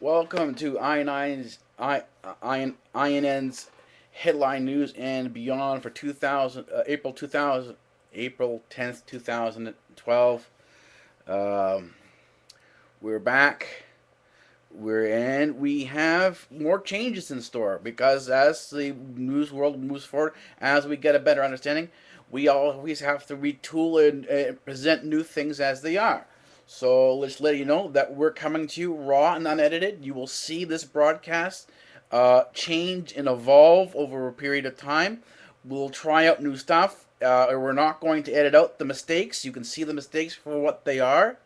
Welcome to iNN's headline news and beyond for 2000 April 10th 2012. Um, we're back. We have more changes in store because as the news world moves forward, as we get a better understanding, we always have to retool and present new things as they are. So let's let you know that we're coming to you raw and unedited. You will see this broadcast change and evolve over a period of time. We'll try out new stuff. We're not going to edit out the mistakes. You can see the mistakes for what they are.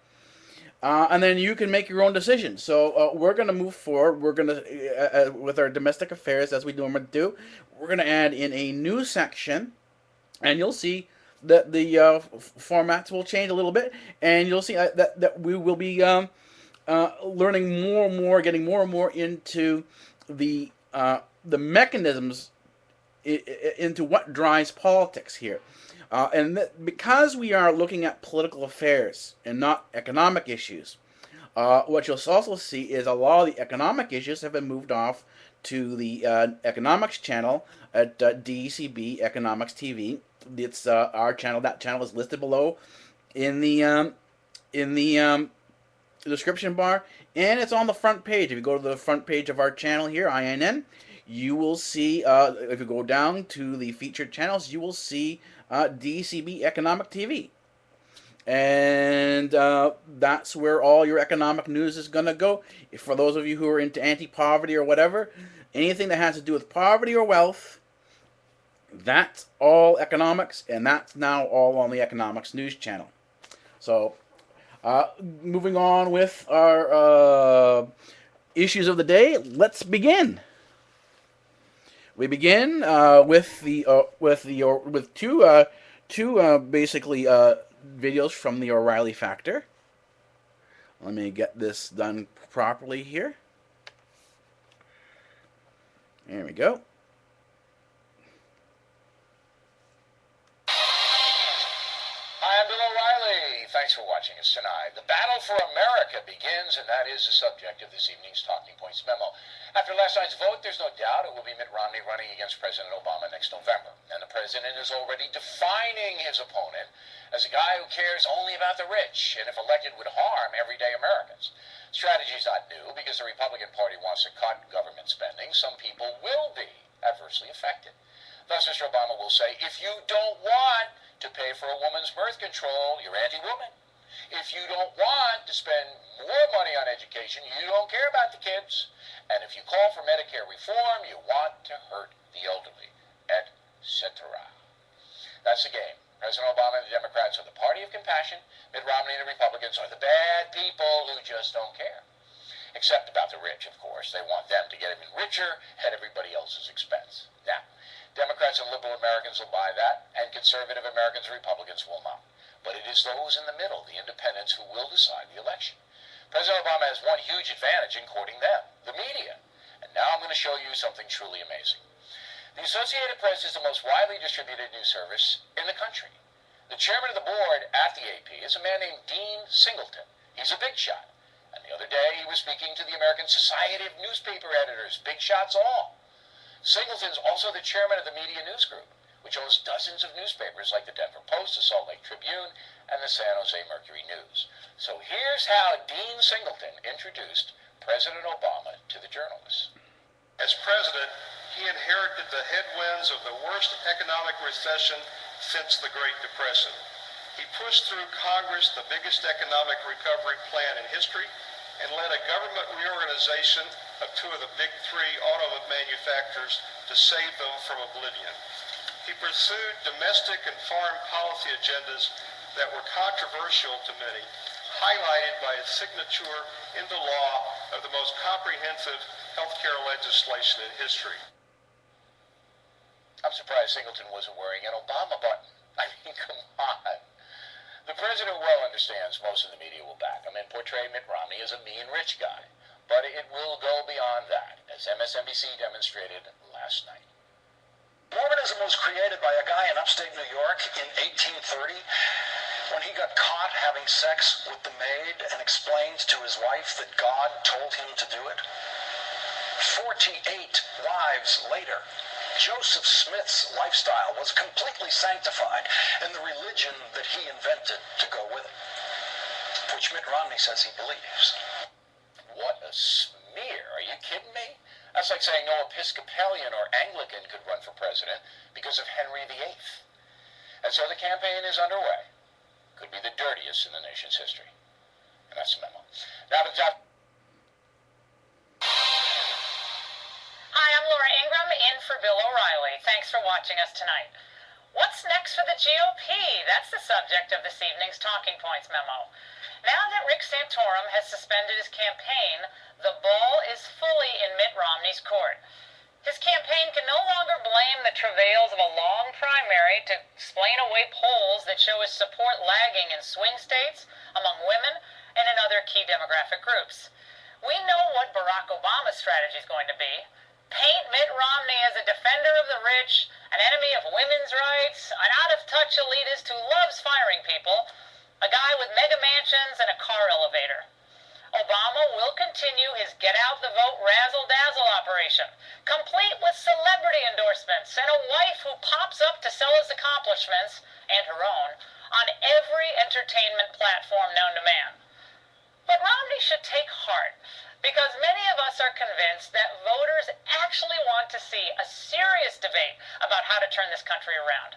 And then you can make your own decision. So we're going to move forward. We're going to, with our domestic affairs, as we normally do, we're going to add in a new section, and you'll see that the formats will change a little bit, and you'll see that we will be learning more and more, getting more and more into the mechanisms into what drives politics here. Because we are looking at political affairs and not economic issues, what you'll also see is a lot of the economic issues have been moved off to the economics channel at DECB Economics TV. It's our channel. That channel is listed below in the description bar, and it's on the front page. If you go to the front page of our channel here, iNN, you will see, if you go down to the featured channels, you will see DCB Economic TV. And that's where all your economic news is going to go. For those of you who are into anti-poverty or whatever, anything that has to do with poverty or wealth, that's all economics, and that's now all on the Economics News channel. So, moving on with our issues of the day, let's begin. We begin with two basically videos from the O'Reilly Factor. Let me get this done properly here. There we go. Hi, I'm Bill O'Reilly. Thanks for watching us tonight. The battle for America begins, and that is the subject of this evening's Talking Points memo. After last night's vote, there's no doubt it will be Mitt Romney running against President Obama next November. And the president is already defining his opponent as a guy who cares only about the rich, and if elected would harm everyday Americans. Strategy's not new because the Republican Party wants to cut government spending. Some people will be adversely affected. Thus, Mr. Obama will say, if you don't want to pay for a woman's birth control, you're anti-woman. If you don't want to spend more money on education, you don't care about the kids. And if you call for Medicare reform, you want to hurt the elderly, etc. That's the game. President Obama and the Democrats are the party of compassion. Mitt Romney and the Republicans are the bad people who just don't care. Except about the rich, of course. They want them to get even richer at everybody else's expense. Now, Democrats and liberal Americans will buy that, and conservative Americans and Republicans will not. But it is those in the middle, the independents, who will decide the election. President Obama has one huge advantage in courting them, the media. And now I'm going to show you something truly amazing. The Associated Press is the most widely distributed news service in the country. The chairman of the board at the AP is a man named Dean Singleton. He's a big shot. And the other day he was speaking to the American Society of Newspaper Editors, big shots all. Singleton's also the chairman of the Media News Group, which owns dozens of newspapers like the Denver Post, the Salt Lake Tribune, and the San Jose Mercury News. So here's how Dean Singleton introduced President Obama to the journalists. As president, he inherited the headwinds of the worst economic recession since the Great Depression. He pushed through Congress the biggest economic recovery plan in history and led a government reorganization of two of the big three auto manufacturers to save them from oblivion. He pursued domestic and foreign policy agendas that were controversial to many, highlighted by his signature into law of the most comprehensive healthcare legislation in history. I'm surprised Singleton wasn't wearing an Obama button. I mean, come on. The president well understands most of the media will back him and portray Mitt Romney as a mean rich guy. But it will go beyond that, as MSNBC demonstrated last night. Mormonism was created by a guy in upstate New York in 1830 when he got caught having sex with the maid and explained to his wife that God told him to do it? 48 wives later, Joseph Smith's lifestyle was completely sanctified, and the religion that he invented to go with it, which Mitt Romney says he believes. What a smear. Are you kidding me? That's like saying no Episcopalian or Anglican could run for president because of Henry VIII. And so the campaign is underway. Could be the dirtiest in the nation's history. And that's the memo. Now to the top. Hi, I'm Laura Ingram in for Bill O'Reilly. Thanks for watching us tonight. What's next for the GOP? That's the subject of this evening's Talking Points memo. Now that Rick Santorum has suspended his campaign, the ball is fully in Mitt Romney's court. His campaign can no longer blame the travails of a long primary to explain away polls that show his support lagging in swing states, among women, and in other key demographic groups. We know what Barack Obama's strategy is going to be. Paint Mitt Romney as a defender of the rich, an enemy of women's rights, an out-of-touch elitist who loves firing people, a guy with mega mansions and a car elevator. Obama will continue his get-out-the-vote razzle-dazzle operation, complete with celebrity endorsements and a wife who pops up to sell his accomplishments, and her own, on every entertainment platform known to man. But Romney should take heart, because many of us are convinced that voters actually want to see a serious debate about how to turn this country around.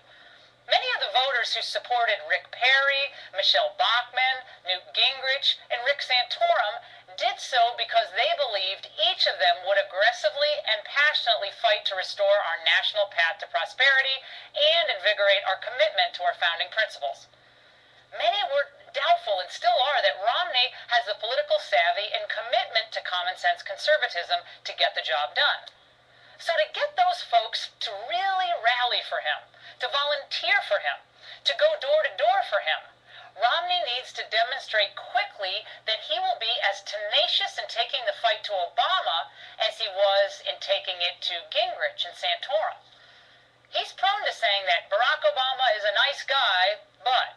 Many of the voters who supported Rick Perry, Michelle Bachmann, Newt Gingrich, and Rick Santorum did so because they believed each of them would aggressively and passionately fight to restore our national path to prosperity and invigorate our commitment to our founding principles. Many were doubtful, and still are, that Romney has the political savvy and commitment to common-sense conservatism to get the job done. So to get those folks to really rally for him, to volunteer for him, to go door to door for him, Romney needs to demonstrate quickly that he will be as tenacious in taking the fight to Obama as he was in taking it to Gingrich and Santorum. He's prone to saying that Barack Obama is a nice guy, but,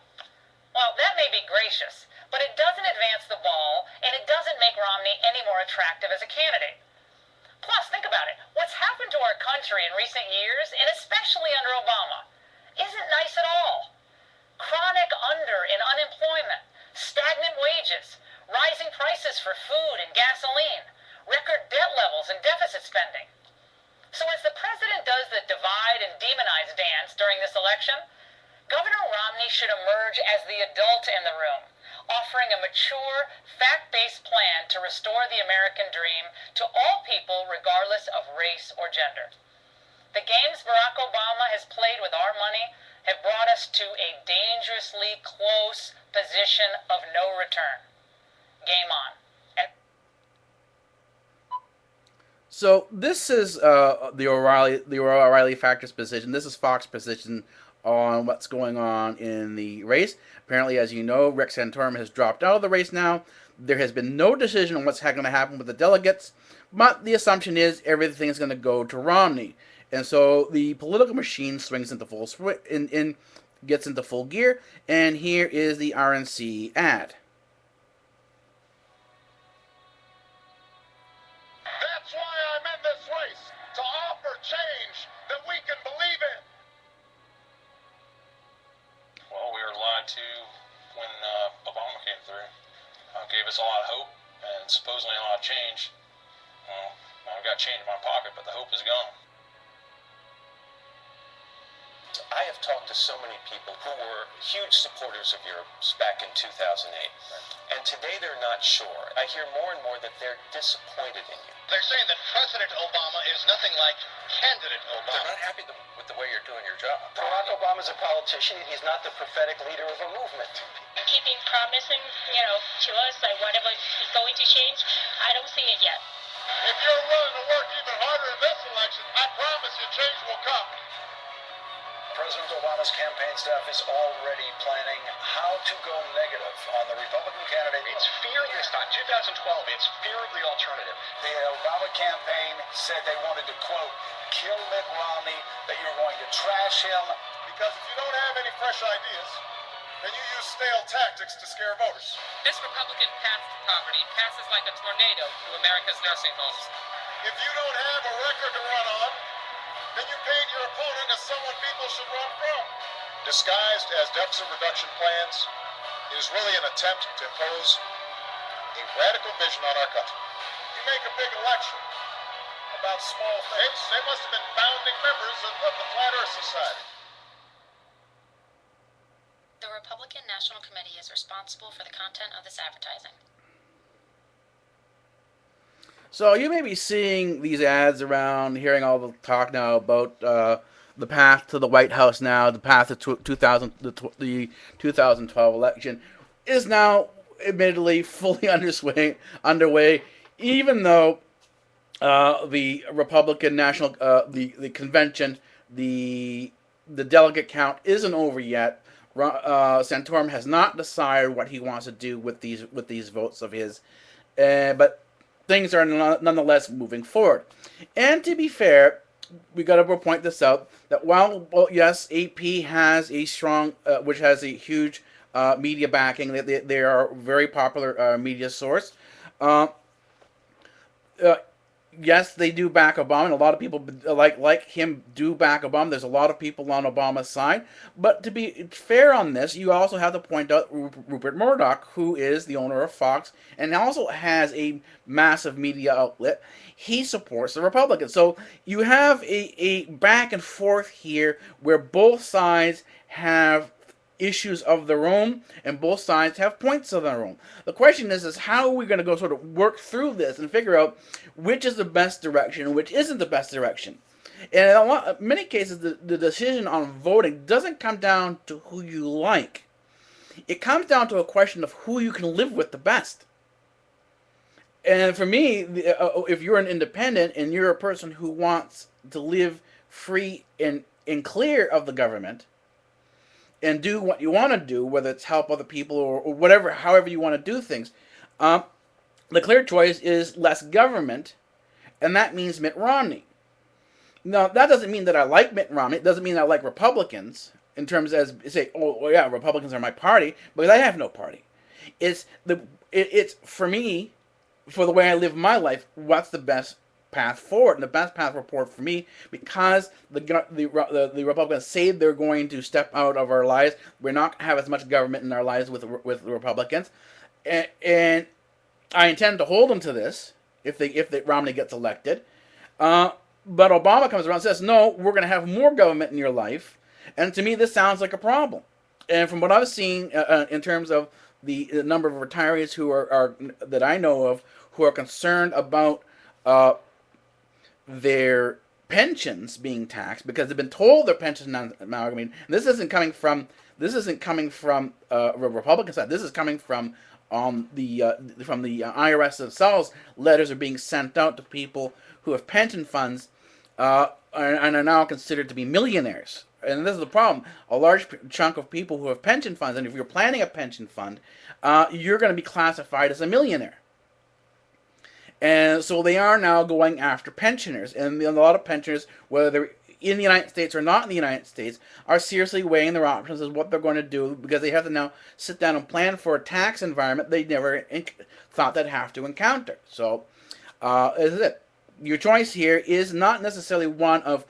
well, that may be gracious, but it doesn't advance the ball, and it doesn't make Romney any more attractive as a candidate. Plus, think about it. What's happened to our country in recent years, and especially under Obama, isn't nice at all. Chronic under and unemployment, stagnant wages, rising prices for food and gasoline, record debt levels and deficit spending. So as the president does the divide and demonize dance during this election, Governor Romney should emerge as the adult in the room, offering a mature, fact-based plan to restore the American dream to all people regardless of race or gender. The games Barack Obama has played with our money have brought us to a dangerously close position of no return. Game on. So this is the O'Reilly Factor's position. This is Fox's position on what's going on in the race. Apparently, as you know, Rick Santorum has dropped out of the race now. There has been no decision on what's going to happen with the delegates, but the assumption is everything is going to go to Romney. And so the political machine swings into gets into full gear, and here is the RNC ad. That's why I'm in this race, to offer change that we can believe in. Well, we were lied to when Obama came through. Gave us a lot of hope and supposedly a lot of change. Well, I've got change in my pocket, but the hope is gone. I have talked to so many people who were huge supporters of yours back in 2008, and today they're not sure. I hear more and more that they're disappointed in you. They're saying that President Obama is nothing like candidate They're Obama. not happy with the way you're doing your job. Barack Obama's a politician. He's not the prophetic leader of a movement. Keeping promising, to us, like whatever is going to change, I don't see it yet. If you're willing to work even harder in this election, I promise you change will come. President Obama's campaign staff is already planning how to go negative on the Republican candidate. It's fear this time. 2012, it's fear of the alternative. The Obama campaign said they wanted to, quote, kill Mitt Romney, that you're going to trash him. Because if you don't have any fresh ideas, and you use stale tactics to scare voters. This Republican path to poverty passes like a tornado through America's nursing homes. If you don't have a record to run on, then you paint your opponent as someone people should run from. Disguised as deficit reduction plans, it is really an attempt to impose a radical vision on our country. You make a big election about small things. They must have been founding members of the Flat Earth Society. The Republican National Committee is responsible for the content of this advertising. So you may be seeing these ads around, hearing all the talk now about the path to the White House now, the path to 2012 election is now admittedly fully underway, even though the Republican National, the convention, the delegate count isn't over yet. Santorum has not decided what he wants to do with these votes of his, but things are nonetheless moving forward. And to be fair, we got to point this out, that while yes, AP has a strong, which has a huge media backing, they are a very popular media source. Yes, they do back Obama, and a lot of people like him do back Obama. There's a lot of people on Obama's side. But to be fair on this, you also have to point out Rupert Murdoch, who is the owner of Fox, and also has a massive media outlet. He supports the Republicans. So you have a back and forth here where both sides have issues of their own, and both sides have points of their own. The question is how are we going to go sort of work through this and figure out which is the best direction and which isn't the best direction. And in many cases, the decision on voting doesn't come down to who you like. It comes down to a question of who you can live with the best. And for me, if you're an independent and you're a person who wants to live free and clear of the government, and do what you want to do, whether it's help other people or whatever, however you want to do things, the clear choice is less government, and that means Mitt Romney. Now, that doesn't mean that I like Mitt Romney. It doesn't mean I like Republicans in terms as say, oh yeah, Republicans are my party, because I have no party. It's for me, for the way I live my life, what's the best path forward, and the best path forward for me, because the Republicans say they're going to step out of our lives. We're not going to have as much government in our lives with the Republicans, and I intend to hold them to this if Romney gets elected. But Obama comes around and says, no, we're going to have more government in your life, and to me this sounds like a problem. And from what I've seen in terms of the number of retirees who are that I know of who are concerned about their pensions being taxed because they've been told their pensions not amalgamated. And this isn't coming from the Republican side. This is coming from the IRS themselves. Letters are being sent out to people who have pension funds and are now considered to be millionaires. And this is the problem. A large chunk of people who have pension funds, and if you're planning a pension fund, you're going to be classified as a millionaire. And so they are now going after pensioners. And a lot of pensioners, whether they're in the United States or not in the United States, are seriously weighing their options as what they're going to do, because they have to now sit down and plan for a tax environment they never thought they'd have to encounter. So, this is it. Your choice here is not necessarily one of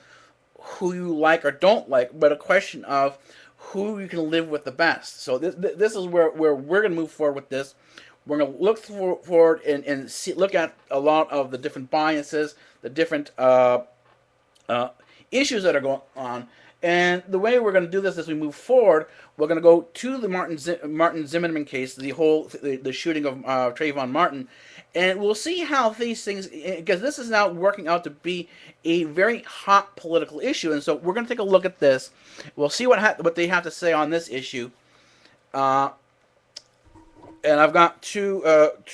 who you like or don't like, but a question of who you can live with the best. So this is where we're going to move forward with this. We're going to look forward and look at a lot of the different biases, the different issues that are going on. And the way we're going to do this as we move forward, we're going to go to the Martin Zimmerman case, the shooting of Trayvon Martin, and we'll see how these things, because this is now working out to be a very hot political issue, and so we're going to take a look at this. We'll see what they have to say on this issue. And I've got two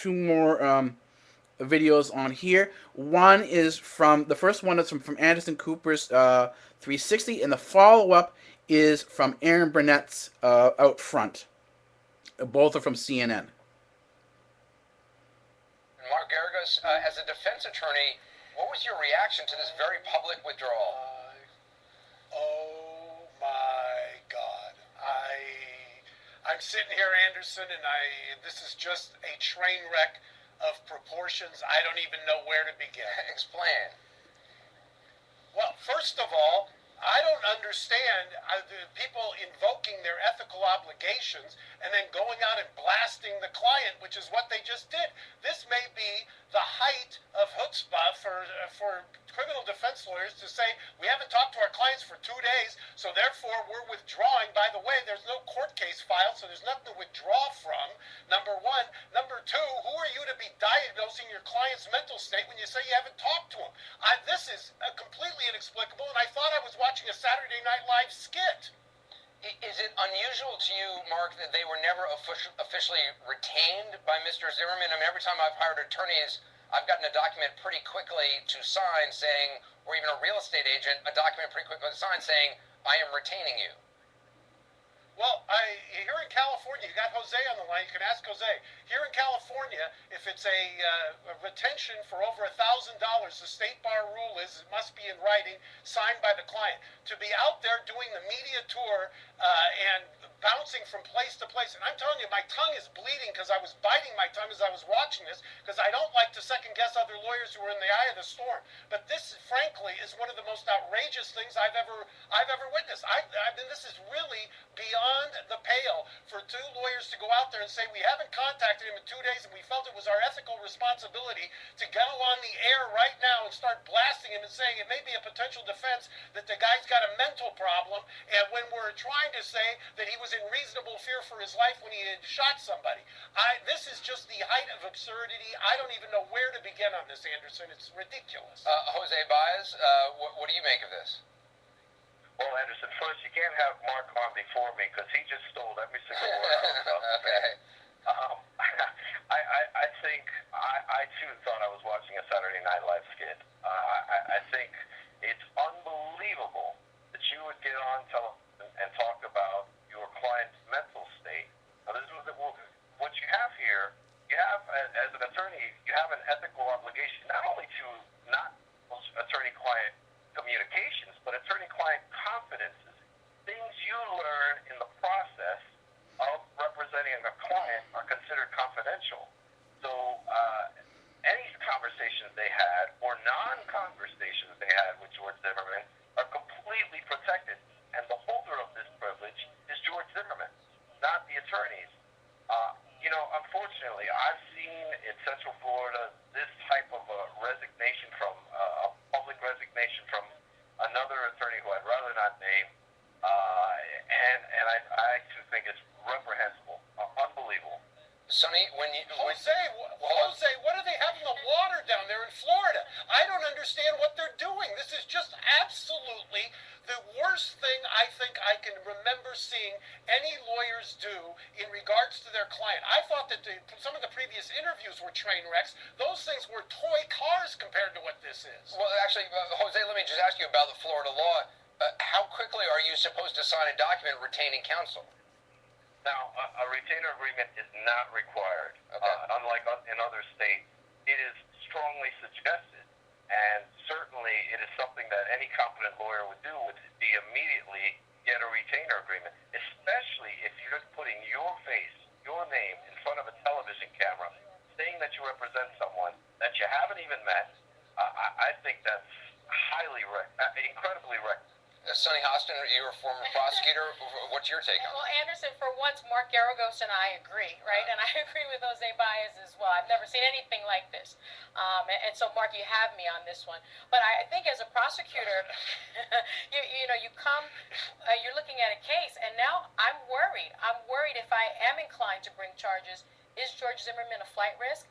more videos on here. One is the first one is from Anderson Cooper's 360, and the follow-up is from Aaron Burnett's Out Front. Both are from CNN. Mark Garagos, as a defense attorney, what was your reaction to this very public withdrawal? Oh my God. I'm sitting here, Anderson, and this is just a train wreck of proportions. I don't even know where to begin. Explain. Well, first of all, I don't understand the people invoking their ethical obligations and then going out and blasting the client, which is what they just did. This may be the height of chutzpah for criminal defense lawyers to say, we haven't talked to our clients for 2 days, so therefore we're withdrawing. By the way, there's no court case filed, so there's nothing to withdraw from, number one. Number two, who are you to be diagnosing your client's mental state when you say you haven't talked to him? This is completely inexplicable, and I thought I was watching a Saturday Night Live skit. Is it unusual to you, Mark, that they were never officially retained by Mr. Zimmerman? I mean, every time I've hired attorneys, I've gotten a document pretty quickly to sign saying, or even a real estate agent, a document pretty quickly to sign saying, I am retaining you. Well, here in California, you got Jose on the line. You can ask Jose. Here in California, if it's a retention for over $1,000, the state bar rule is it must be in writing, signed by the client. To be out there doing the media tour and bouncing from place to place, and I'm telling you, my tongue is bleeding because I was biting my tongue as I was watching this because I don't like to second guess other lawyers who are in the eye of the storm. But this, frankly, is one of the most outrageous things I've ever witnessed. I mean, this is really beyond the pale for two lawyers to go out there and say we haven't contacted him in 2 days and we felt it was our ethical responsibility to go on the air right now and start blasting him and saying it may be a potential defense that the guy's got a mental problem, and when we're trying to say that he was in reasonable fear for his life when he had shot somebody. This is just the height of absurdity. I don't even know where to begin on this, Anderson. It's ridiculous. Jose Baez, what do you make of this? Well, Anderson, first, you can't have Mark on before me because he just stole every single word I was about to say. I think, I too thought I was watching a Saturday Night Live skit. I think it's unbelievable that you would get on television and talk about your client's mental state. Now, this is what you have here. You have, as an attorney, you have an ethical obligation not only to not attorney-client communications, but attorney-client confidences. Things you learn in the process of representing a client are considered confidential. So any conversations they had or non-conversations they had with George Zimmerman are completely protected. And the holder of this privilege is George Zimmerman, not the attorneys. Unfortunately, I've seen in Central Florida this type of a resignation from a public resignation from another attorney who I'd rather not name, and I too think it's reprehensible, unbelievable. Sonny, Jose, what do they have in the water down there in Florida? I don't understand what they're doing. This is just absolutely the worst thing I think I can remember seeing any lawyers do in regards to their client. I thought that some of the previous interviews were train wrecks. Those things were toy cars compared to what this is. Well, actually, Jose, let me just ask you about the Florida law. How quickly are you supposed to sign a document retaining counsel? Now, a retainer agreement is not required. Okay. Unlike in other states, it is strongly suggested, and certainly it is something that any competent lawyer would do, would be immediately get a retainer agreement, especially if you're putting your face, your name in front of a television camera, saying that you represent someone that you haven't even met. I think that's incredibly reckless. Sonny Hostin, you're a former prosecutor. What's your take on it? Well, Anderson, for once, Mark Garagos and I agree, right? And I agree with Jose Baez as well. I've never seen anything like this. And so, Mark, you have me on this one. But I think as a prosecutor, you come, you're looking at a case, and now I'm worried. I'm worried if I am inclined to bring charges. Is George Zimmerman a flight risk?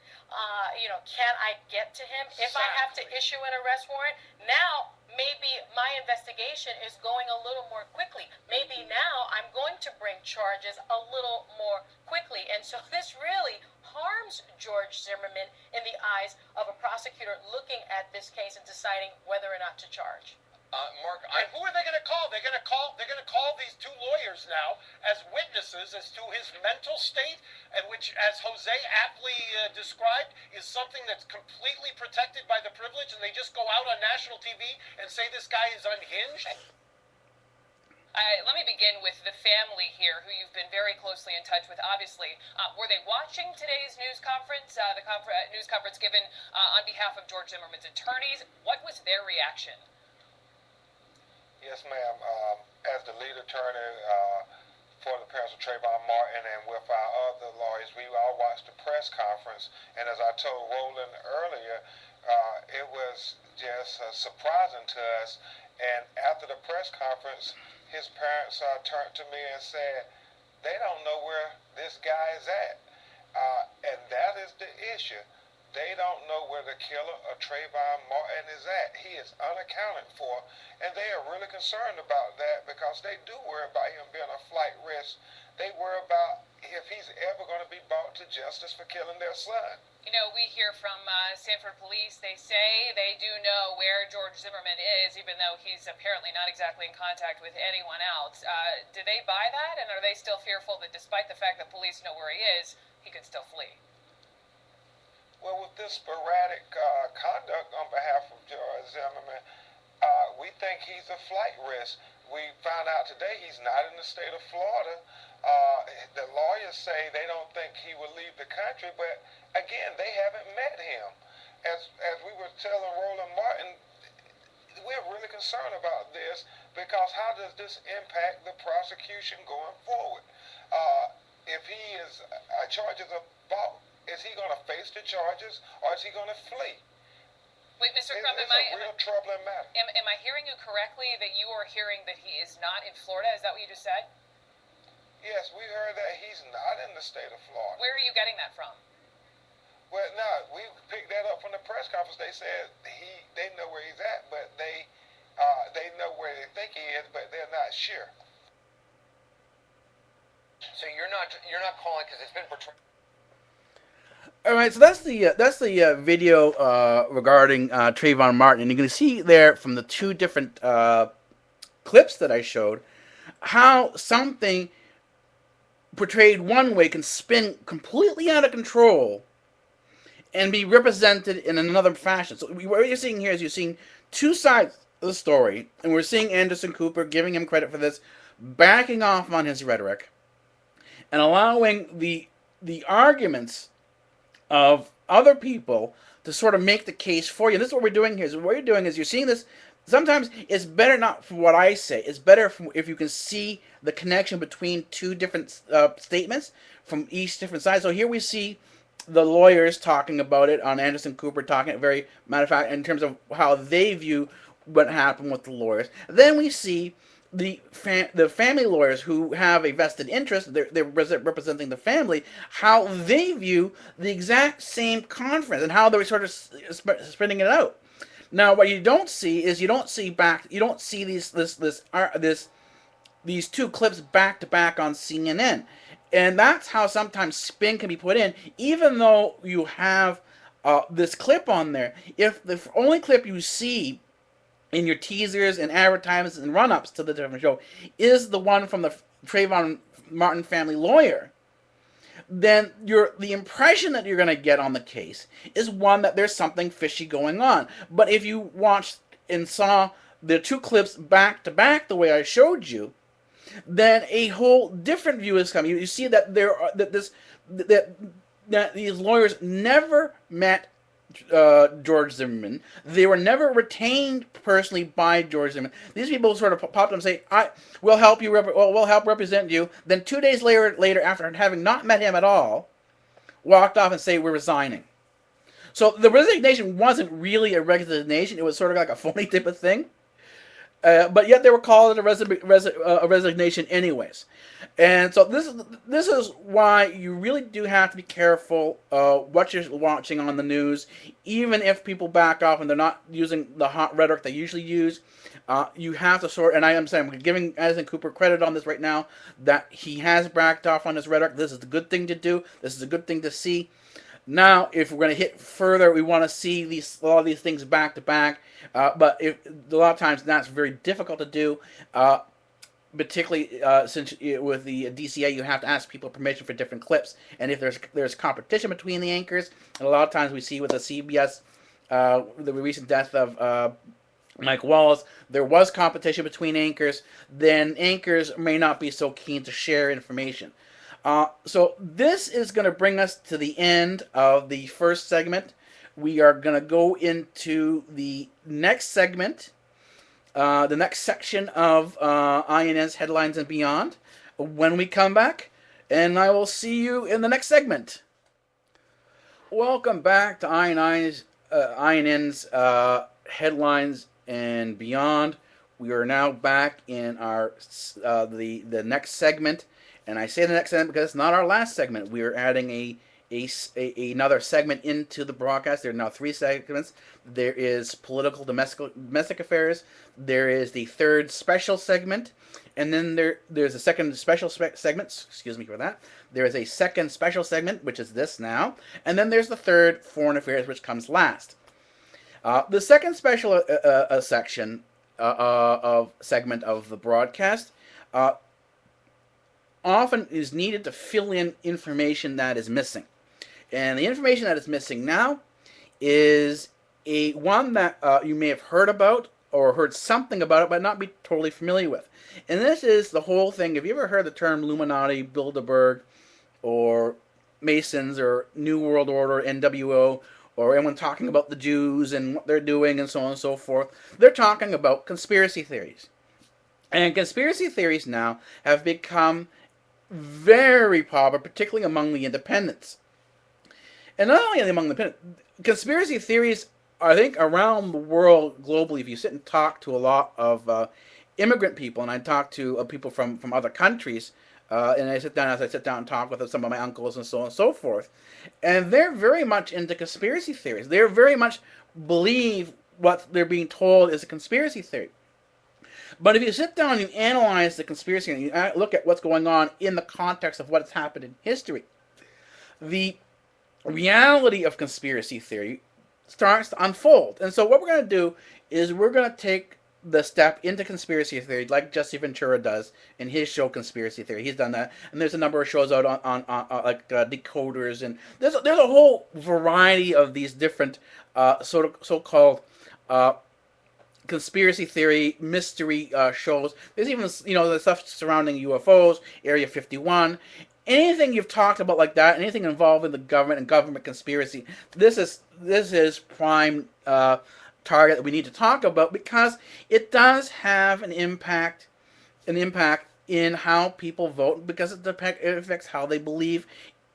Can I get to him? If I have to issue an arrest warrant, now maybe my investigation is going a little more quickly. Maybe now I'm going to bring charges a little more quickly. And so this really harms George Zimmerman in the eyes of a prosecutor looking at this case and deciding whether or not to charge. Mark, and who are they going to call? They're going to call these two lawyers now as witnesses as to his mental state, and which, as Jose aptly described, is something that's completely protected by the privilege, and they just go out on national TV and say this guy is unhinged? Let me begin with the family here, who you've been very closely in touch with, obviously. Were they watching today's news conference, news conference given on behalf of George Zimmerman's attorneys? What was their reaction? Yes, ma'am. As the lead attorney for the parents of Trayvon Martin and with our other lawyers, we all watched the press conference. And as I told Roland earlier, it was just surprising to us. And after the press conference, his parents turned to me and said, they don't know where this guy is at. And that is the issue. They don't know where the killer of Trayvon Martin is at. He is unaccounted for, and they are really concerned about that because they do worry about him being a flight risk. They worry about if he's ever going to be brought to justice for killing their son. You know, we hear from Sanford Police, they say they do know where George Zimmerman is, even though he's apparently not exactly in contact with anyone else. Do they buy that, and are they still fearful that despite the fact that police know where he is, he could still flee? Well, with this sporadic conduct on behalf of George Zimmerman, we think he's a flight risk. We found out today he's not in the state of Florida. The lawyers say they don't think he will leave the country, but again, they haven't met him. As we were telling Roland Martin, we're really concerned about this because how does this impact the prosecution going forward? If he is charges of fault, is he going to face the charges or is he going to flee? Wait, Mr. Crumb, it's a real troubling matter. Am I hearing you correctly that you are hearing that he is not in Florida? Is that what you just said? Yes, we heard that he's not in the state of Florida. Where are you getting that from? Well, no, we picked that up from the press conference. They said they know where he's at, but they know where they think he is, but they're not sure. So you're not calling because it's been portrayed. All right, so that's the video regarding Trayvon Martin, and you can see there from the two different clips that I showed how something portrayed one way can spin completely out of control and be represented in another fashion. So what you're seeing here is you're seeing two sides of the story, and we're seeing Anderson Cooper giving him credit for this, backing off on his rhetoric, and allowing the arguments of other people to sort of make the case for you. And this is what we're doing here. So what you're doing is you're seeing this. Sometimes it's better not for what I say. It's better if you can see the connection between two different statements from each different side. So here we see the lawyers talking about it on Anderson Cooper talking, very matter of fact, in terms of how they view what happened with the lawyers. Then we see the family lawyers who have a vested interest, they're representing the family, how they view the exact same conference and how they're sort of spinning it out. Now, what you don't see is you don't see these two clips back to back on CNN, and that's how sometimes spin can be put in, even though you have this clip on there. If the only clip you see in your teasers and advertisements and run-ups to the different show is the one from the Trayvon Martin family lawyer, then the impression that you're going to get on the case is one that there's something fishy going on. But if you watched and saw the two clips back to back the way I showed you, then a whole different view is coming. You see that that these lawyers never met George Zimmerman. They were never retained personally by George Zimmerman. These people sort of popped up and say, we'll help you, we'll help represent you. Then 2 days later, after having not met him at all, walked off and say, we're resigning. So the resignation wasn't really a resignation. It was sort of like a phony type of thing. But yet they were called a resignation anyways. And so this is why you really do have to be careful what you're watching on the news. Even if people back off and they're not using the hot rhetoric they usually use, you have to sort. And I'm giving Anderson Cooper credit on this right now, that he has backed off on his rhetoric. This is a good thing to do. This is a good thing to see. Now, if we're going to hit further, we want to see a lot of these things back to back. But a lot of times that's very difficult to do, particularly since with the DCA you have to ask people permission for different clips, and if there's competition between the anchors, and a lot of times we see with the CBS, the recent death of Mike Wallace, there was competition between anchors, then anchors may not be so keen to share information. So this is going to bring us to the end of the first segment. We are going to go into the next segment, the next section of iNN's Headlines and Beyond when we come back, and I will see you in the next segment. Welcome back to iNN's Headlines and Beyond. We are now back in our the next segment, and I say the next segment because it's not our last segment. We are adding another segment into the broadcast. There are now 3 segments. There is political domestic affairs. There is the third special segment, and then there's a second special segment. Excuse me for that. There is a second special segment, which is this now, and then there's the third foreign affairs, which comes last. The second special section of segment of the broadcast often is needed to fill in information that is missing. And the information that is missing now is one that you may have heard about or heard something about it, but not be totally familiar with. And this is the whole thing. Have you ever heard the term Illuminati, Bilderberg, or Masons, or New World Order, NWO, or anyone talking about the Jews and what they're doing and so on and so forth? They're talking about conspiracy theories. And conspiracy theories now have become very popular, particularly among the independents. And not only among the independents, conspiracy theories, I think, around the world globally, if you sit and talk to a lot of immigrant people, and I talk to people from other countries, and I sit down and talk with some of my uncles and so on and so forth, and they're very much into conspiracy theories. They very much believe what they're being told is a conspiracy theory. But if you sit down and you analyze the conspiracy and you look at what's going on in the context of what's happened in history, the reality of conspiracy theory starts to unfold. And so what we're going to do is we're going to take the step into conspiracy theory, like Jesse Ventura does in his show Conspiracy Theory. He's done that, and there's a number of shows out on like Decoders, and there's a whole variety of these different so-called conspiracy theory mystery shows. There's even the stuff surrounding UFOs, Area 51. Anything you've talked about like that, anything involving the government and government conspiracy, this is prime target that we need to talk about, because it does have an impact in how people vote, because it affects how they believe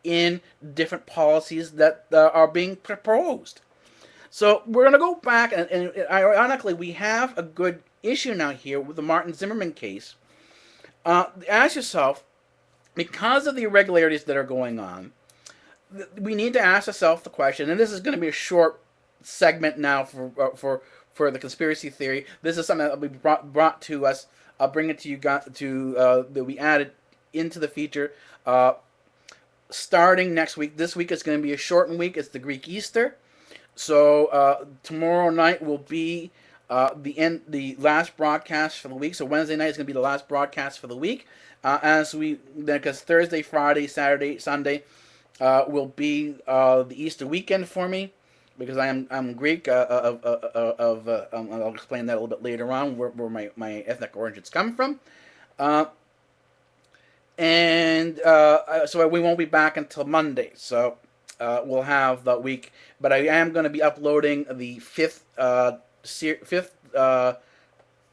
in different policies that are being proposed. So we're going to go back, and ironically, we have a good issue now here with the Martin Zimmerman case. Ask yourself, because of the irregularities that are going on, we need to ask ourselves the question, and this is going to be a short segment now for the conspiracy theory. This is something that will be brought to us. I'll bring it to you that we added into the feature starting next week. This week is going to be a shortened week. It's the Greek Easter. So tomorrow night will be the last broadcast for the week. So Wednesday night is going to be the last broadcast for the week. Because Thursday, Friday, Saturday, Sunday will be the Easter weekend for me, because I'm Greek. I'll explain that a little bit later on, where my ethnic origins come from. So we won't be back until Monday. So we'll have the week, but I am going to be uploading the fifth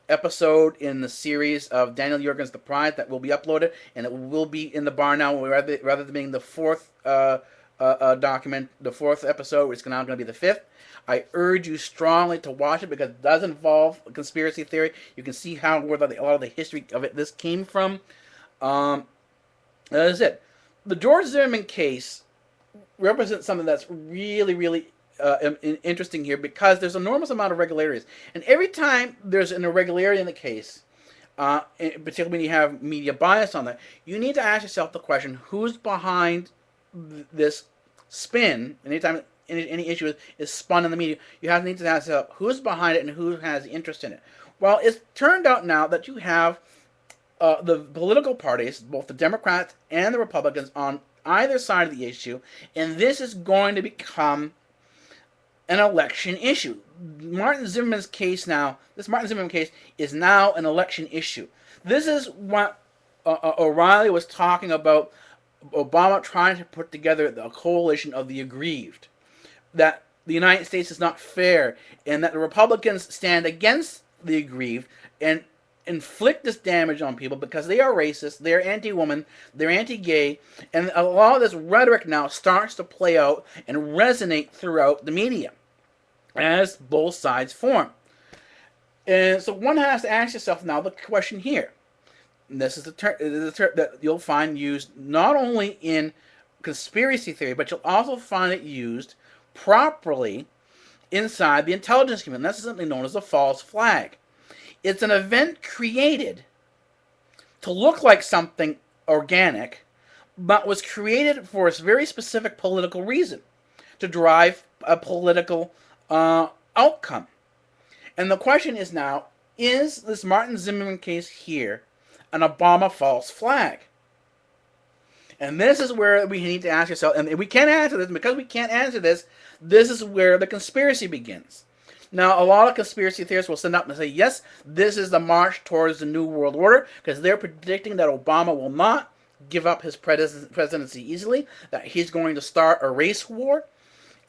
episode in the series of Daniel Jurgens' The Prize that will be uploaded, and it will be in the bar now, rather than being the fourth document, the fourth episode. It's now going to be the fifth. I urge you strongly to watch it, because it does involve a conspiracy theory. You can see where a lot of the history of this came from. That is it. The George Zimmerman case represents something that's really, really interesting here, because there's an enormous amount of irregularities. And every time there's an irregularity in the case, particularly when you have media bias on that, you need to ask yourself the question, who's behind this spin? Anytime any issue is spun in the media, you need to ask yourself who's behind it and who has interest in it. Well, it's turned out now that you have the political parties, both the Democrats and the Republicans, on either side of the issue, and this is going to become an election issue. Martin Zimmerman's case now, this Martin Zimmerman case is now an election issue. This is what O'Reilly was talking about, Obama trying to put together a coalition of the aggrieved. That the United States is not fair, and that the Republicans stand against the aggrieved and inflict this damage on people because they are racist, they're anti-woman, they're anti-gay, and a lot of this rhetoric now starts to play out and resonate throughout the media as both sides form. And so one has to ask yourself now the question here. And this is the term that you'll find used not only in conspiracy theory, but you'll also find it used properly inside the intelligence community. And that's something known as a false flag. It's an event created to look like something organic, but was created for a very specific political reason, to drive a political outcome. And the question is now, is this Martin Zimmerman case here an Obama false flag? And this is where we need to ask ourselves, and we can't answer this, because we can't answer this, this is where the conspiracy begins. Now, a lot of conspiracy theorists will stand up and say, yes, this is the march towards the New World Order, because they're predicting that Obama will not give up his presidency easily, that he's going to start a race war,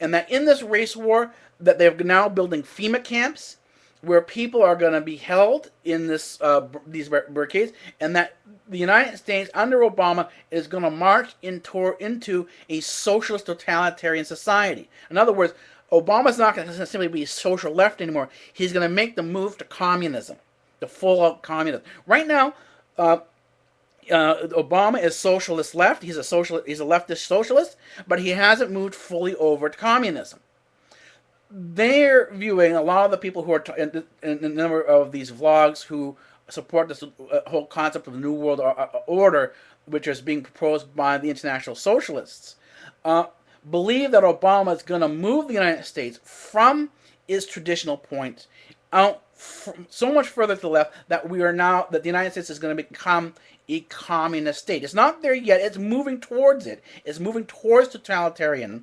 and that in this race war, that they're now building FEMA camps, where people are going to be held in these barricades, and that the United States under Obama is going to march into a socialist totalitarian society. In other words, Obama's not going to simply be social left anymore. He's going to make the move to communism, to full-out communism. Right now, Obama is socialist left. He's a leftist socialist, but he hasn't moved fully over to communism. They're viewing, a lot of the people who are in a number of these vlogs who support this whole concept of the New World Order, which is being proposed by the international socialists, believe that Obama is going to move the United States from its traditional point out so much further to the left that that the United States is going to become a communist state. It's not there yet. It's moving towards it. It's moving towards totalitarianism.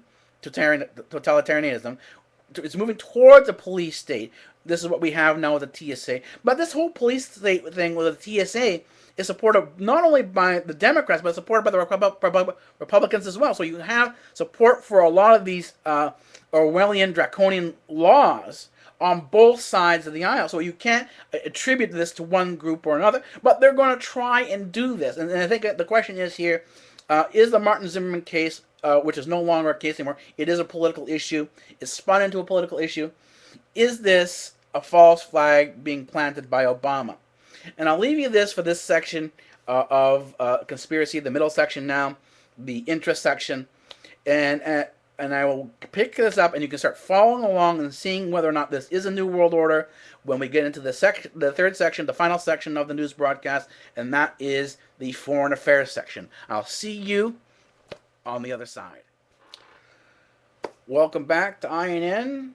It's moving towards a police state. This is what we have now with the TSA. But this whole police state thing with the TSA is supported not only by the Democrats, but supported by the Republicans as well. So you have support for a lot of these Orwellian, draconian laws on both sides of the aisle. So you can't attribute this to one group or another, but they're going to try and do this. And I think the question is here, is the Martin Zimmerman case, which is no longer a case anymore, it is a political issue, it's spun into a political issue, is this a false flag being planted by Obama? And I'll leave you this for this section of conspiracy, the middle section now, the interest section, and I will pick this up, and you can start following along and seeing whether or not this is a New World Order when we get into the third section, the final section of the news broadcast, and that is the foreign affairs section. I'll see you on the other side. Welcome back to iNN,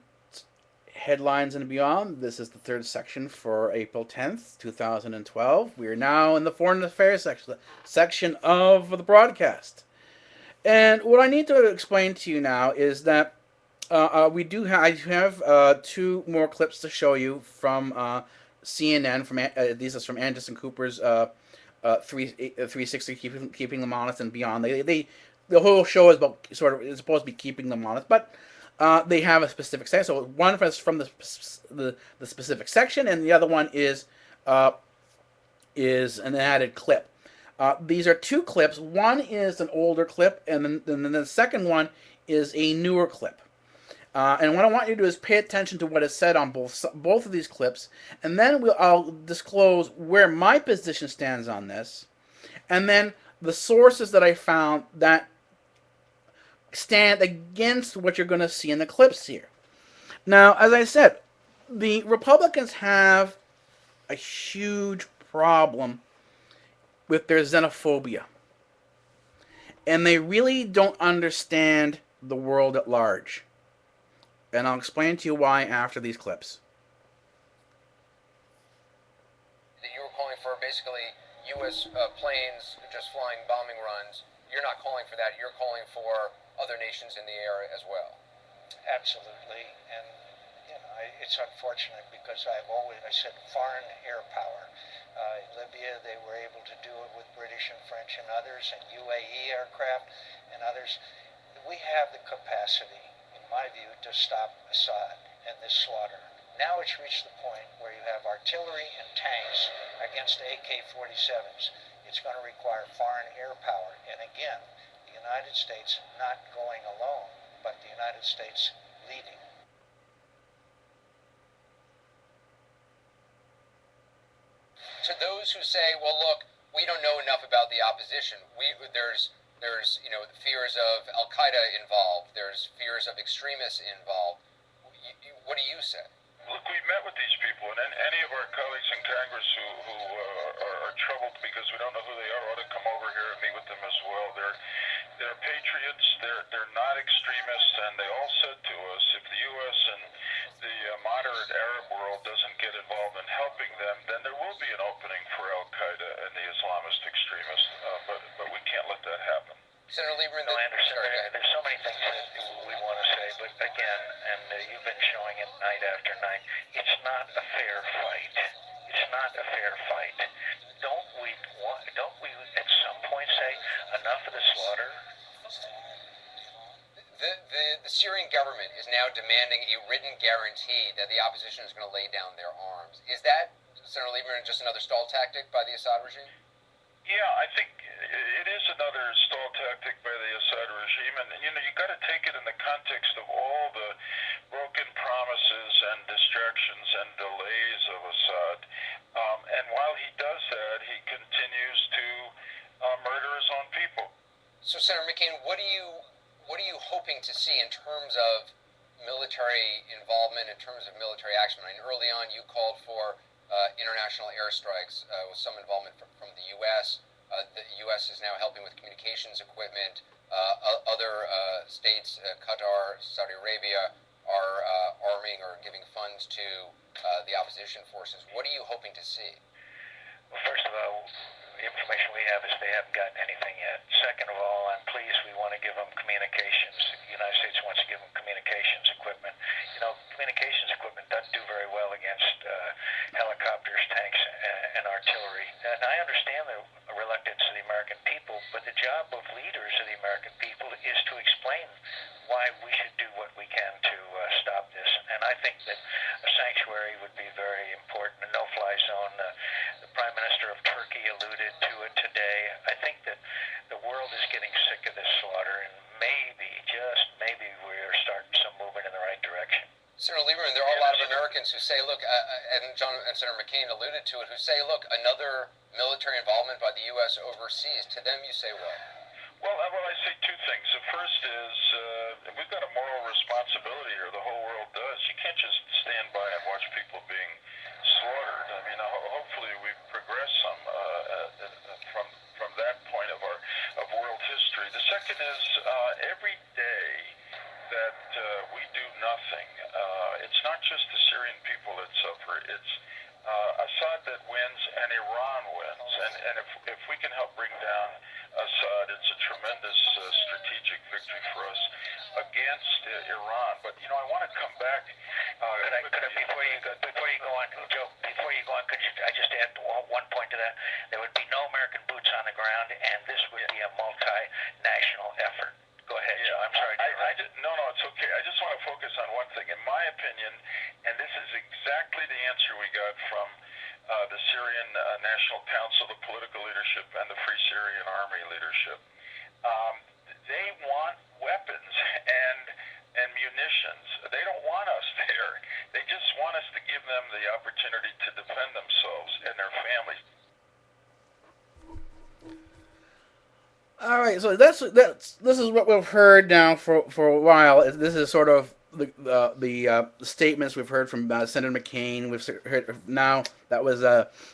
Headlines and Beyond. This is the third section for April 10th, 2012. We are now in the foreign affairs section of the broadcast. And what I need to explain to you now is that I have two more clips to show you from CNN. These are from Anderson Cooper's 360 Keeping Them Honest and Beyond. The whole show is is supposed to be keeping them honest, but they have a specific section. So one is from the specific section, and the other one is an added clip. These are two clips. One is an older clip, and then the second one is a newer clip. And what I want you to do is pay attention to what is said on both of these clips, and then I'll disclose where my position stands on this, and then the sources that I found that stand against what you're going to see in the clips here. Now, as I said, the Republicans have a huge problem with their xenophobia. And they really don't understand the world at large. And I'll explain to you why after these clips. You were calling for basically U.S. planes just flying bombing runs. You're not calling for that. You're calling for other nations in the area as well. Absolutely, and it's unfortunate because I said foreign air power. Libya, they were able to do it with British and French and others, and UAE aircraft and others. We have the capacity, in my view, to stop Assad and this slaughter. Now it's reached the point where you have artillery and tanks against AK-47s. It's going to require foreign air power, and again, the United States not going alone, but the United States leading. To those who say, well, look, we don't know enough about the opposition. There's fears of Al Qaeda involved. There's fears of extremists involved. What do you say? Look, we met with these people, and any of our colleagues in Congress who are troubled because we don't know who they are ought to come over here and meet with them as well. They're patriots. They're not extremists, and they all said to us, if the U.S. and the moderate Arab world doesn't get involved in helping them, then there will be an opening for Al Qaeda and the Islamist extremists. But we can't let that happen. Senator Lieberman, no, Anderson, there's so many things that we want to say, but again, and you've been showing it night after night, it's not a fair fight. It's not a fair fight. Don't we at some point say enough of the slaughter? The Syrian government is now demanding a written guarantee that the opposition is going to lay down their arms. Is that, Senator Lieberman, just another stall tactic by the Assad regime? Yeah, I think it is another stall tactic by the Assad regime, and you got to take it in the context of all the broken promises and distractions and delays of Assad. And while he does that, he continues to murder his own people. So, Senator McCain, what are you hoping to see in terms of military involvement, in terms of military action? I mean, early on, you called for international airstrikes with some involvement from the U.S. The U.S. is now helping with communications equipment. Other states, Qatar, Saudi Arabia, are arming or giving funds to the opposition forces. What are you hoping to see? Well, first of all, the information we have is they haven't gotten anything yet. Second of all, I'm pleased we want to give them communications. The United States wants to give them communications equipment. Communications equipment doesn't do very well against helicopters, tanks, and artillery. And I understand the reluctance of the American people, but the job of leaders of the American people is to explain why we should do what we can to stop this. And I think that a sanctuary would be very important, a no-fly zone. The Prime Minister of Turkey alluded to it today. I think that the world is getting sick of this slaughter, and maybe, just maybe, we're starting some movement in the right direction. Senator Lieberman, there are a lot of Americans who say, look, and Senator McCain alluded to it, who say, look, another military involvement by the U.S. overseas. To them, you say what? Well, I say two things. The first is we've got a moral responsibility here. The whole world does. You can't just stand by and watch people being slaughtered. I mean, hopefully we've progressed some from that point of world history. The second is every day that we do nothing, it's not just the Syrian people that suffer. It's Assad that wins and Iran wins. And if we can help bring down Assad, it's a tremendous strategic victory for us against Iran. But I want to come back. Before you go on, Joe, could I just add one point to that? There would be no American boots on the ground, and this would be a multinational effort. Go ahead, Joe. I'm sorry. No, it's okay. I just want to focus on one thing. In my opinion, and this is exactly the answer we got from the Syrian National Council, the political leadership, and the Free Syrian Army leadership. They want weapons and munitions. They don't want us there. They just want us to give them the opportunity to defend themselves and their families. All right, so this is what we've heard now for a while. This is sort of the statements we've heard from Senator McCain. We've heard now that was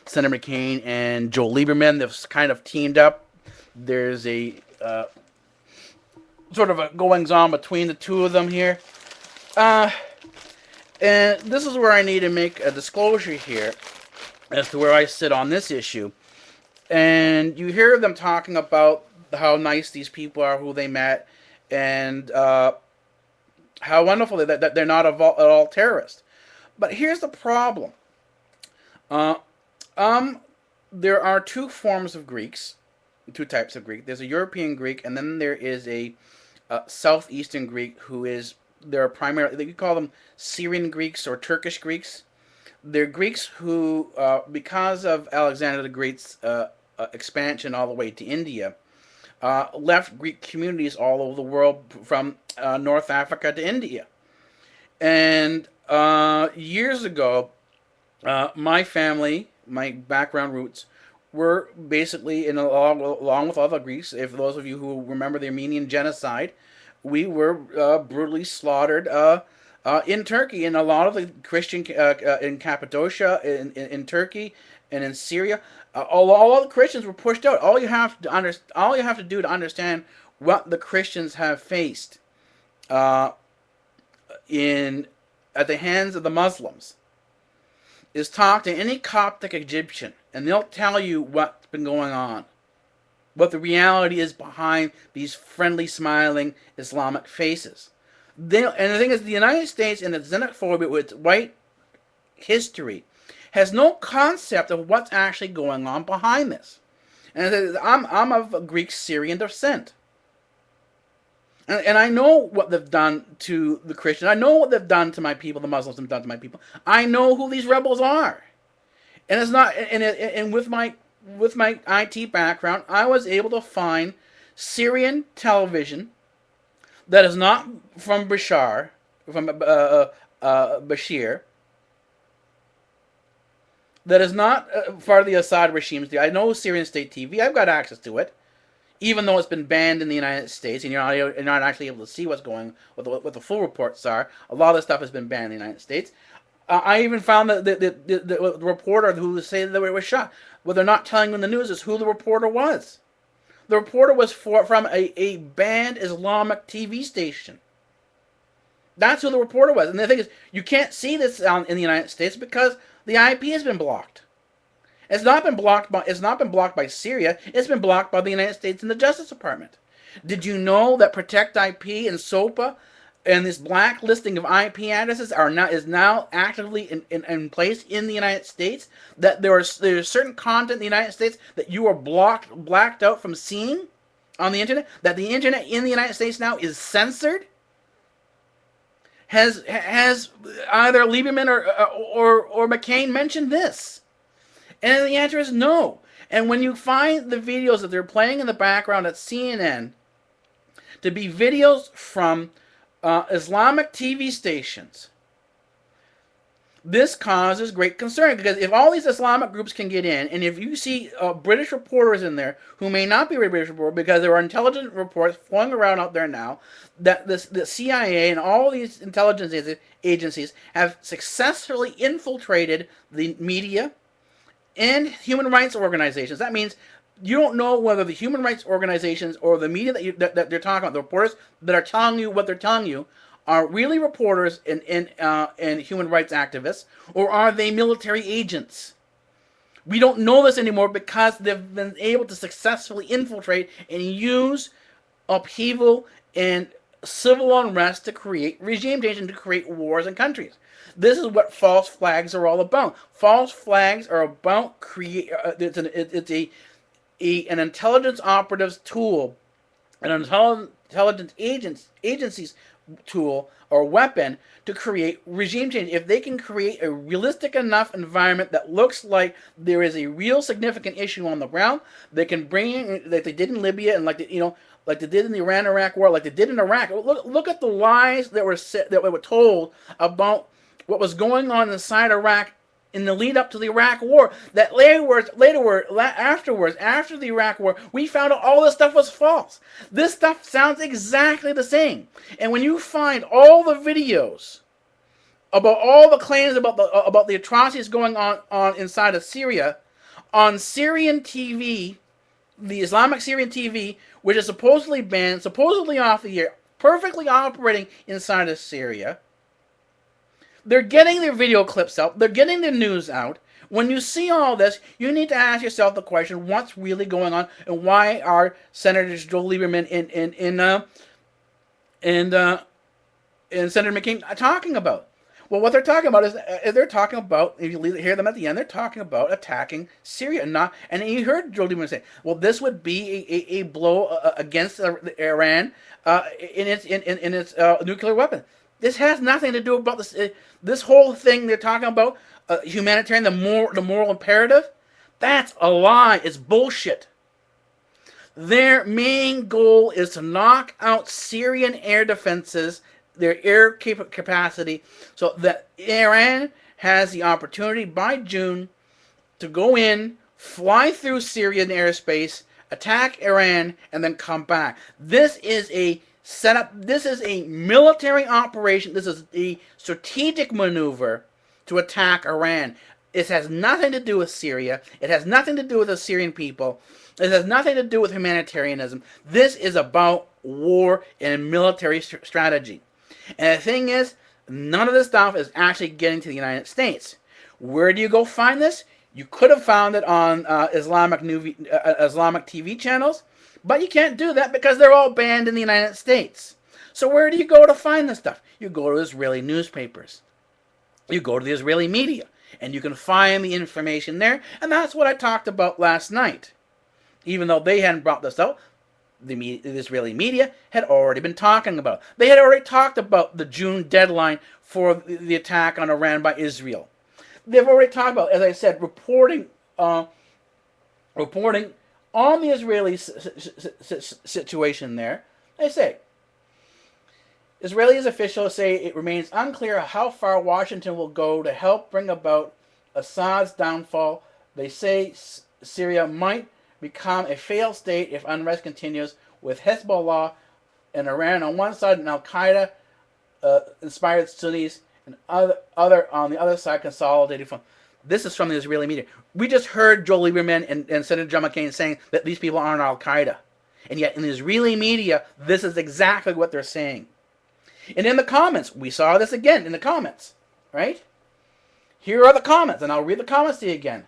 Senator McCain and Joe Lieberman. They've kind of teamed up. There's a sort of a goings on between the two of them here, and this is where I need to make a disclosure here as to where I sit on this issue. And you hear them talking about how nice these people are, who they met, and how wonderful that they're not at all terrorists. But here's the problem. Uh, um, there are two forms of Greeks, two types of Greek. There's a European Greek, and then there is a southeastern Greek who is they're primarily you call them Syrian Greeks or Turkish Greeks. They're Greeks who, because of Alexander the Great's expansion all the way to India, left Greek communities all over the world from North Africa to India. And years ago, my family, my background roots, were basically along with other Greeks. If those of you who remember the Armenian genocide, we were brutally slaughtered in Turkey, and a lot of the Christian in Cappadocia, in Turkey, and in Syria, all the Christians were pushed out. All you have to do to understand what the Christians have faced uh, in at the hands of the Muslims is talk to any Coptic Egyptian, and they'll tell you what's been going on, what the reality is behind these friendly, smiling Islamic faces. And the thing is, the United States and its xenophobia with its white history has no concept of what's actually going on behind this. And I'm of Greek Syrian descent. And I know what they've done to the Christians. I know what they've done to my people. The Muslims have done to my people. I know who these rebels are. And it's not. And with my IT background, I was able to find Syrian television that is not from Bashar, Bashir, that is not part of the Assad regime's. I know Syrian state TV. I've got access to it, even though it's been banned in the United States, and you're not actually able to see what's going, what the full reports are. A lot of this stuff has been banned in the United States. I even found that the reporter who said that it was shot, what they're not telling you in the news is who the reporter was. The reporter was from a banned Islamic TV station. That's who the reporter was. And the thing is, you can't see this in the United States because the IP has been blocked. It's not been blocked by Syria. It's been blocked by the United States and the Justice Department. Did you know that Protect IP and SOPA and this blacklisting of IP addresses is now actively in place in the United States? That there's certain content in the United States that you are blacked out from seeing on the internet. That the internet in the United States now is censored. Has either Lieberman or McCain mentioned this? And the answer is no. And when you find the videos that they're playing in the background at CNN to be videos from Islamic TV stations, this causes great concern, because if all these Islamic groups can get in, and if you see British reporters in there who may not be British reporters, because there are intelligence reports flowing around out there now that the CIA and all these intelligence agencies have successfully infiltrated the media and human rights organizations. That means you don't know whether the human rights organizations or the media that they're talking about, the reporters that are telling you what they're telling you, are really reporters and human rights activists, or are they military agents? We don't know this anymore because they've been able to successfully infiltrate and use upheaval and civil unrest to create regime change and to create wars in countries. This is what false flags are all about. False flags are about it's an intelligence operative's tool, an intelligence agency's tool or weapon to create regime change. If they can create a realistic enough environment that looks like there is a real significant issue on the ground, they can bring in, like they did in Libya and like they did in the Iran-Iraq war, like they did in Iraq. Look at the lies that were told about what was going on inside Iraq in the lead up to the Iraq war. That afterwards, after the Iraq war, we found out all this stuff was false. This stuff sounds exactly the same. And when you find all the videos about all the claims about the atrocities going on inside of Syria, on Syrian TV, the Islamic Syrian TV, which is supposedly banned, supposedly off the air, perfectly operating inside of Syria, they're getting their video clips out. They're getting their news out. When you see all this, you need to ask yourself the question: what's really going on, and why are Senators Joe Lieberman and Senator McCain are talking about. Well, what they're talking about is they're talking about, if you hear them at the end, they're talking about attacking Syria. And you heard Joe Lieberman say, well, this would be a blow against Iran in its nuclear weapon. This has nothing to do about this. This whole thing they're talking about, humanitarian, the moral imperative, that's a lie. It's bullshit. Their main goal is to knock out Syrian air defenses, their air capacity, so that Iran has the opportunity by June to go in, fly through Syrian airspace, attack Iran, and then come back. This is a setup. This is a military operation. This is a strategic maneuver to attack Iran. It has nothing to do with Syria. It has nothing to do with the Syrian people. It has nothing to do with humanitarianism. This is about war and military strategy. And the thing is, none of this stuff is actually getting to the United States. Where do you go find this? You could have found it on Islamic TV channels, but you can't do that because they're all banned in the United States. So where do you go to find this stuff? You go to Israeli newspapers. You go to the Israeli media, and you can find the information there, and that's what I talked about last night. Even though they hadn't brought this out, the Israeli media had already been talking about it. They had already talked about the June deadline for the attack on Iran by Israel. They've already talked about, as I said, reporting on the Israeli situation there. They say, Israeli officials say it remains unclear how far Washington will go to help bring about Assad's downfall. They say Syria might become a failed state if unrest continues, with Hezbollah and Iran on one side and Al-Qaeda inspired Sunnis and other on the other side consolidated from. This is from the Israeli media. We just heard Joe Lieberman and Senator John McCain saying that these people aren't Al-Qaeda. And yet in the Israeli media, this is exactly what they're saying. And in the comments, we saw this again in the comments, right? Here are the comments, and I'll read the comments to you again,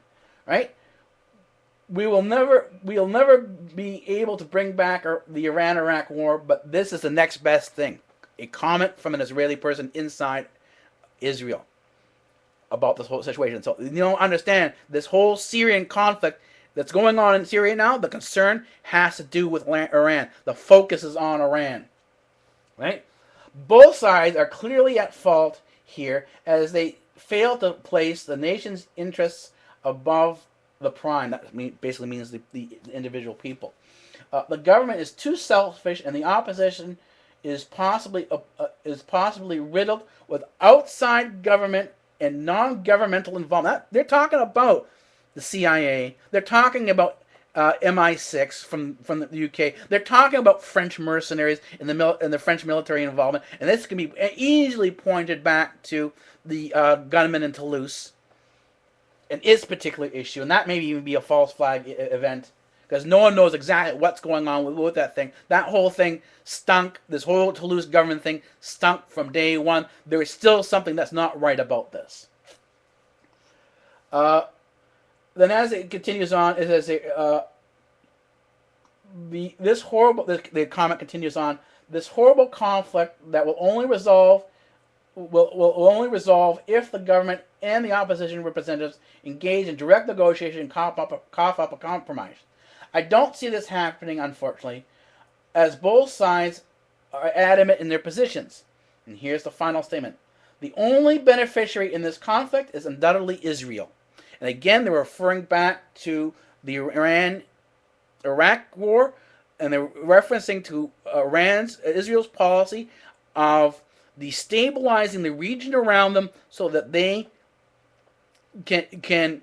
right? We'll never be able to bring back the Iran-Iraq war, but this is the next best thing. A comment from an Israeli person inside Israel about this whole situation. So you don't understand this whole Syrian conflict that's going on in Syria now. The concern has to do with Iran. The focus is on Iran, right? Both sides are clearly at fault here as they fail to place the nation's interests above the prime. That basically means the individual people. The government is too selfish, and the opposition is possibly riddled with outside government and non-governmental involvement. They're talking about the CIA. They're talking about MI6 from the UK. They're talking about French mercenaries and the French military involvement, and this can be easily pointed back to the gunman in Toulouse and its particular issue, and that may even be a false flag event because no one knows exactly what's going on with that thing. That whole thing stunk. This whole Toulouse government thing stunk from day one. There is still something that's not right about this. Then as it continues on, it says the comment continues on, this horrible conflict that will only resolve if the government and the opposition representatives engage in direct negotiation and cough up a compromise. I don't see this happening, unfortunately, as both sides are adamant in their positions. And here's the final statement. The only beneficiary in this conflict is undoubtedly Israel. And again, they're referring back to the Iran-Iraq war, and they're referencing to Israel's policy of destabilizing the region around them so that they can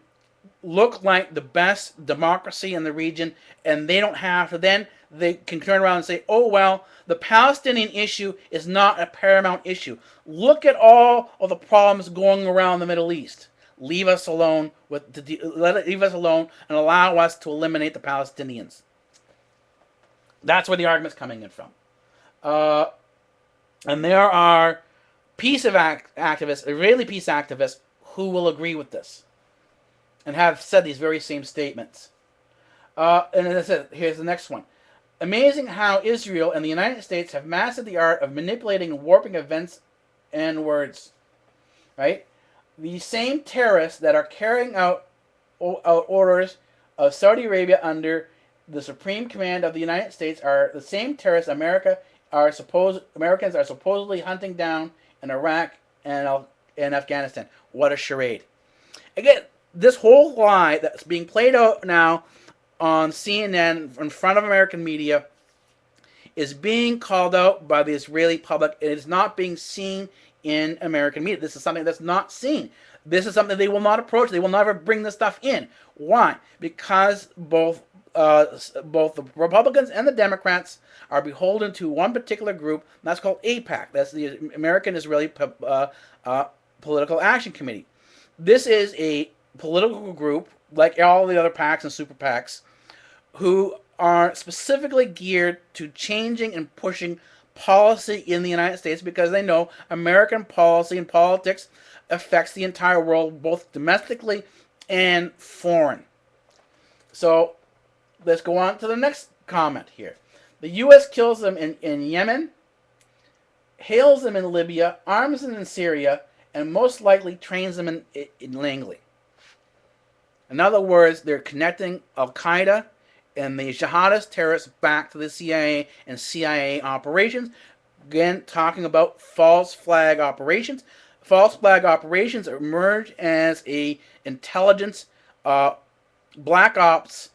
look like the best democracy in the region, and they don't have to then, they can turn around and say, oh, well, the Palestinian issue is not a paramount issue. Look at all of the problems going around the Middle East. Leave us alone leave us alone and allow us to eliminate the Palestinians. That's where the argument's coming in from. And there are peace activists, Israeli peace activists, who will agree with this and have said these very same statements. And as I said, here's the next one. Amazing how Israel and the United States have mastered the art of manipulating and warping events N-words, right? The same terrorists that are carrying out orders of Saudi Arabia under the supreme command of the United States are the same terrorists Americans are supposedly hunting down in Iraq and Afghanistan. What a charade! Again, this whole lie that's being played out now on CNN in front of American media is being called out by the Israeli public. It is not being seen in American media. This is something that's not seen. This is something they will not approach. They will never bring this stuff in. Why? Because both the Republicans and the Democrats are beholden to one particular group, and that's called AIPAC. That's the American Israeli Political Action Committee. This is a political group, like all the other PACs and super PACs, who are specifically geared to changing and pushing policy in the United States because they know American policy and politics affects the entire world, both domestically and foreign. So let's go on to the next comment here. The U.S. kills them in Yemen, hails them in Libya, arms them in Syria, and most likely trains them in Langley. In other words, they're connecting Al-Qaeda and the jihadist terrorists back to the CIA and CIA operations. Again, talking about false flag operations. False flag operations emerge as a intelligence black ops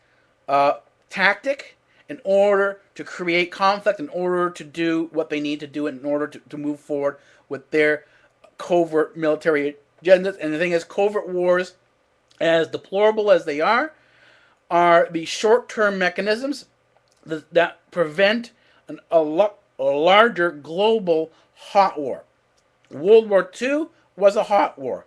tactic in order to create conflict, in order to do what they need to do, in order to move forward with their covert military agendas. And the thing is, covert wars, as deplorable as they are the short-term mechanisms that prevent a larger global hot war. World War II was a hot war.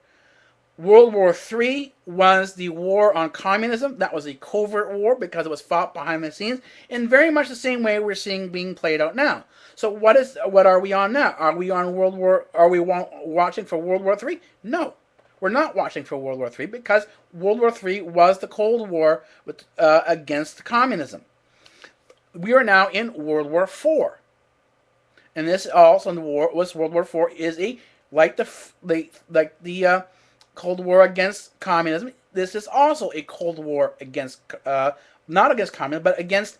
World War III was the war on communism. That was a covert war because it was fought behind the scenes in very much the same way we're seeing being played out now. So what are we on now? Are we watching for World War III? No. We're not watching for World War III because World War III was the Cold War against communism. We are now in World War IV. And this also World War IV is like the Cold War against communism. This is also a Cold War against not against communism, but against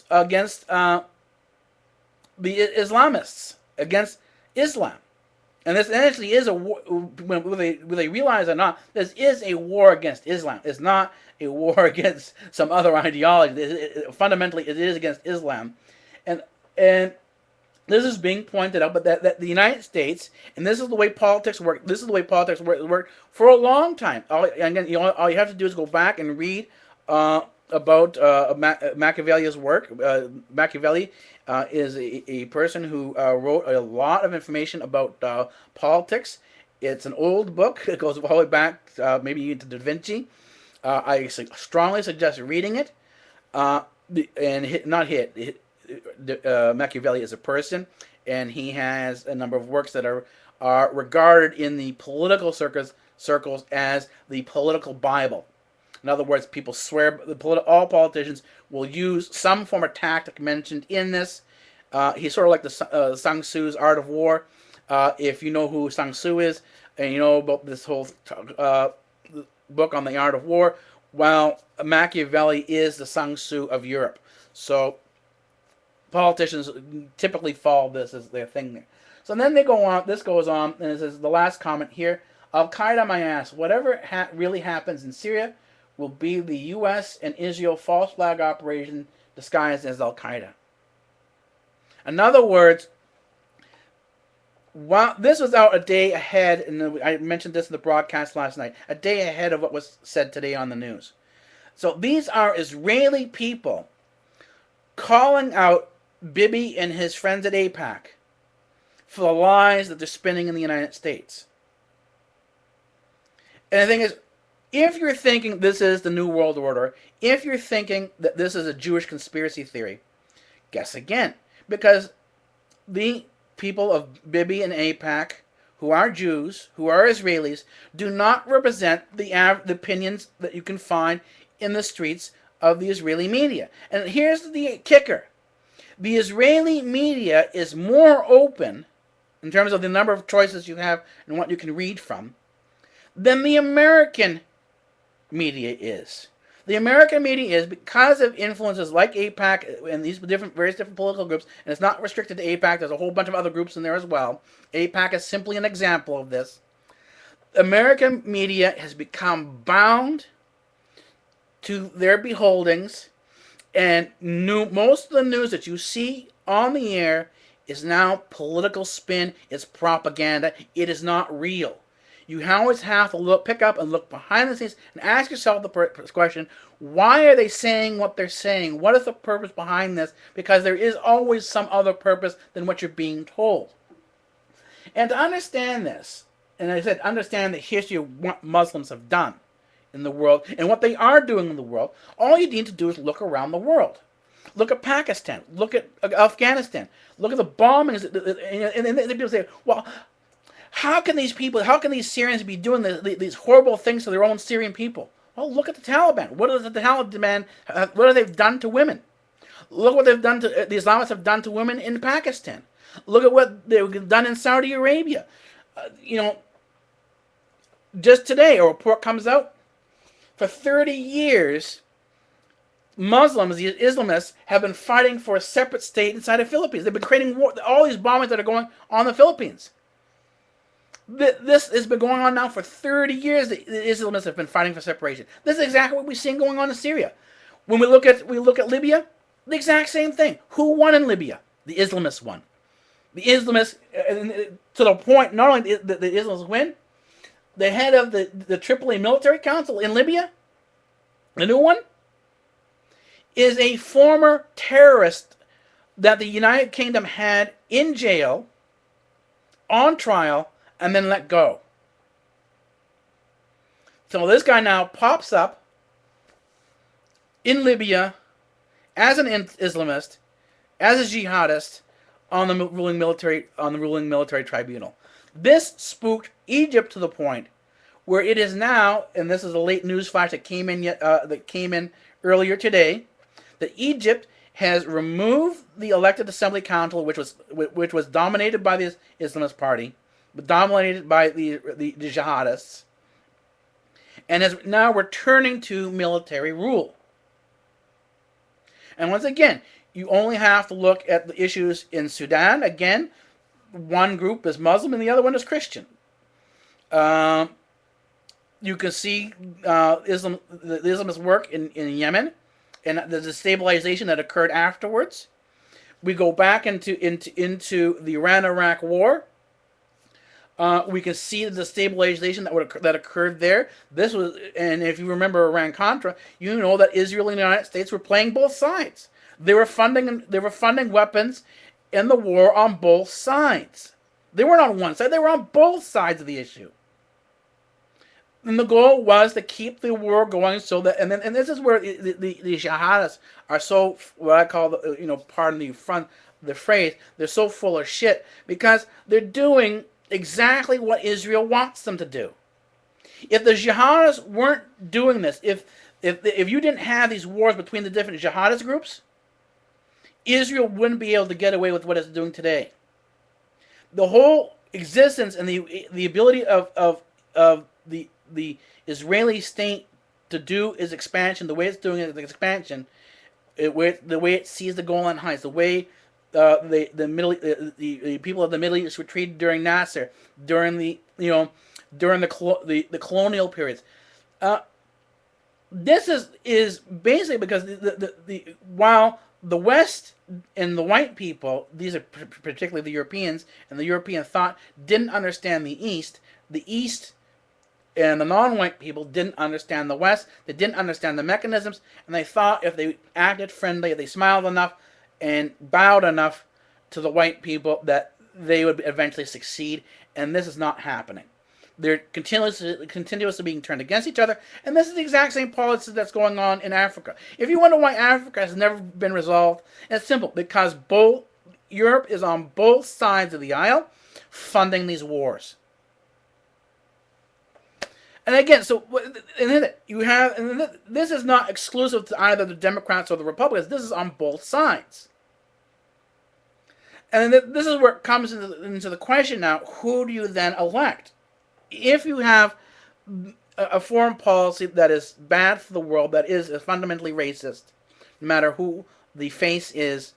the Islamists, against Islam. And this actually is a war, whether they realize it or not, this is a war against Islam. It's not a war against some other ideology. Fundamentally, it is against Islam. And this is being pointed out, but that the United States, and this is the way politics work, work for a long time. All you have to do is go back and read about Machiavelli's work. Machiavelli is a person who wrote a lot of information about politics. It's an old book. It goes all the way back, maybe into Da Vinci. I strongly suggest reading it. Machiavelli is a person, and he has a number of works that are regarded in the political circles as the political Bible. In other words, people swear, all politicians will use some form of tactic mentioned in this. He's sort of like the Sun Tzu's Art of War. If you know who Sun Tzu is, and you know about this whole book on the Art of War, well, Machiavelli is the Sun Tzu of Europe. So politicians typically follow this as their thing there. So then they go on, this goes on, and it says, the last comment here, Al-Qaeda, my ass, whatever really happens in Syria will be the U.S. and Israel false flag operation disguised as Al-Qaeda. In other words, while this was out a day ahead, and I mentioned this in the broadcast last night, a day ahead of what was said today on the news. So these are Israeli people calling out Bibi and his friends at AIPAC for the lies that they're spinning in the United States. And the thing is, if you're thinking this is the New World Order, if you're thinking that this is a Jewish conspiracy theory, guess again. Because the people of Bibi and AIPAC, who are Jews, who are Israelis, do not represent the opinions that you can find in the streets of the Israeli media. And here's the kicker. The Israeli media is more open, in terms of the number of choices you have and what you can read from, than the American media is. The American media is, because of influences like AIPAC and these various different political groups, and it's not restricted to AIPAC, there's a whole bunch of other groups in there as well. AIPAC is simply an example of this. American media has become bound to their beholdings, and most of the news that you see on the air is now political spin, it's propaganda, it is not real. You always have to pick up and look behind the scenes and ask yourself the question, why are they saying what they're saying? What is the purpose behind this? Because there is always some other purpose than what you're being told. And to understand this, and I said understand the history of what Muslims have done in the world and what they are doing in the world, all you need to do is look around the world. Look at Pakistan. Look at Afghanistan. Look at the bombings. And people say, well, how can these Syrians be doing these horrible things to their own Syrian people? Well, look at the Taliban. What have the Taliban? What have they done to women? Look what they've done to the Islamists have done to women in Pakistan. Look at what they've done in Saudi Arabia. Just today, a report comes out. For 30 years, Muslims, the Islamists, have been fighting for a separate state inside the Philippines. They've been creating all these bombings that are going on in the Philippines. This has been going on now for 30 years. The Islamists have been fighting for separation. This is exactly what we're seeing going on in Syria. When we look at Libya, the exact same thing. Who won in Libya? The Islamists won. The Islamists, to the point, not only did the Islamists win, the head of the Tripoli Military Council in Libya, the new one, is a former terrorist that the United Kingdom had in jail, on trial, and then let go. So this guy now pops up in Libya as an Islamist, as a jihadist, on the ruling military tribunal. This spooked Egypt to the point where it is now, and this is a late news flash that came in earlier today, that Egypt has removed the elected assembly council, which was dominated by the Islamist party, but dominated by the jihadists, and is now returning to military rule. And once again, you only have to look at the issues in Sudan. Again, one group is Muslim and the other one is Christian. You can see the Islamist work in Yemen and the destabilization that occurred afterwards. We go back into the Iran-Iraq war. We can see the destabilization that occurred there. This was, and if you remember Iran-Contra, you know that Israel and the United States were playing both sides. They were funding weapons in the war on both sides. They weren't on one side; they were on both sides of the issue. And the goal was to keep the war going, so that, and this is where the jihadists are so, what I call pardon the phrase, they're so full of shit because they're doing exactly what Israel wants them to do. If the jihadists weren't doing this, if you didn't have these wars between the different jihadist groups, Israel wouldn't be able to get away with what it's doing today. The whole existence and the ability of the Israeli state to do its expansion, the way it's doing its expansion, the way it sees the Golan Heights, the way the people of the Middle East were treated during Nasser, during the colonial periods. This is basically because while the West and the white people, these are particularly the Europeans and the European thought, didn't understand the East and the non-white people didn't understand the West. They didn't understand the mechanisms, and they thought if they acted friendly, if they smiled enough and bowed enough to the white people, that they would eventually succeed. And this is not happening. They're continuously being turned against each other, and this is the exact same policy that's going on in Africa. If you wonder why Africa has never been resolved, it's simple, because Europe is on both sides of the aisle funding these wars. And again, this is not exclusive to either the Democrats or the Republicans. This is on both sides. And this is where it comes into the question now: who do you then elect? If you have a foreign policy that is bad for the world, that is fundamentally racist, no matter who the face is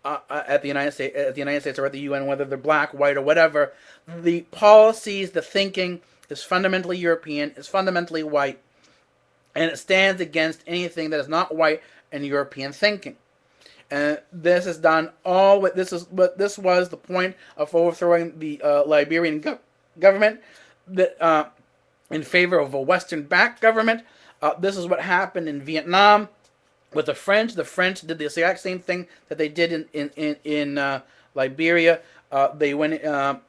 at the United States or at the UN, whether they're black, white, or whatever, the policies, the thinking is fundamentally European, is fundamentally white, and it stands against anything that is not white and European thinking. And this is done all with this was the point of overthrowing the Liberian government that in favor of a Western-backed government. This is what happened in Vietnam with the French. The French did the exact same thing that they did in Liberia. They went. It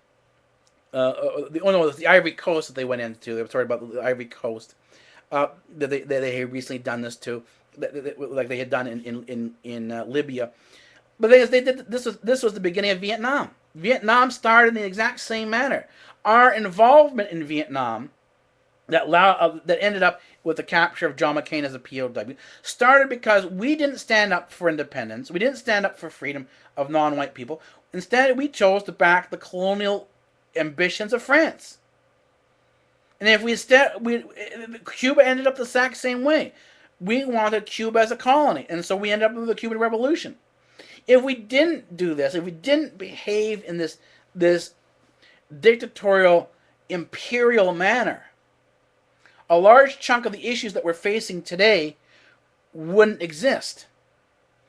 was the Ivory Coast that they went into. They were talking about the Ivory Coast that they had recently done this to, like they had done in Libya. But they did this was the beginning of Vietnam. Vietnam started in the exact same manner. Our involvement in Vietnam that ended up with the capture of John McCain as a POW started because we didn't stand up for independence. We didn't stand up for freedom of non-white people. Instead, we chose to back the colonial ambitions of France. And if Cuba ended up the exact same way. We wanted Cuba as a colony, and so we ended up with the Cuban Revolution. If we didn't do this, if we didn't behave in this dictatorial, imperial manner, a large chunk of the issues that we're facing today wouldn't exist.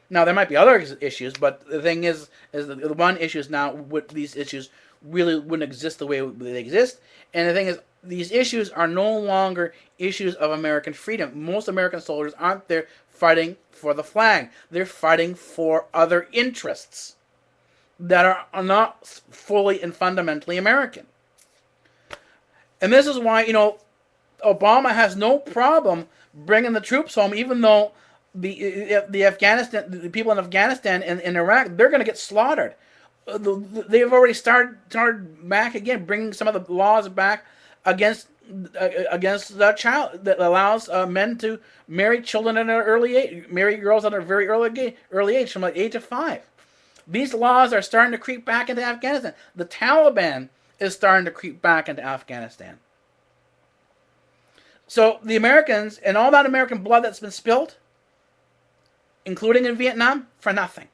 Now, there might be other issues, but the thing is the one issue is now these issues really wouldn't exist the way they exist. And the thing is, these issues are no longer issues of American freedom. Most American soldiers aren't there fighting for the flag. They're fighting for other interests that are not fully and fundamentally American. And this is why, Obama has no problem bringing the troops home, even though the people in Afghanistan and Iraq, they're going to get slaughtered. They've already started back again, bringing some of the laws back against the child that allows men to marry children at an early age, marry girls at a very early age, from like age of 5. These laws are starting to creep back into Afghanistan. The Taliban is starting to creep back into Afghanistan. So the Americans, and all that American blood that's been spilled, including in Vietnam, for nothing.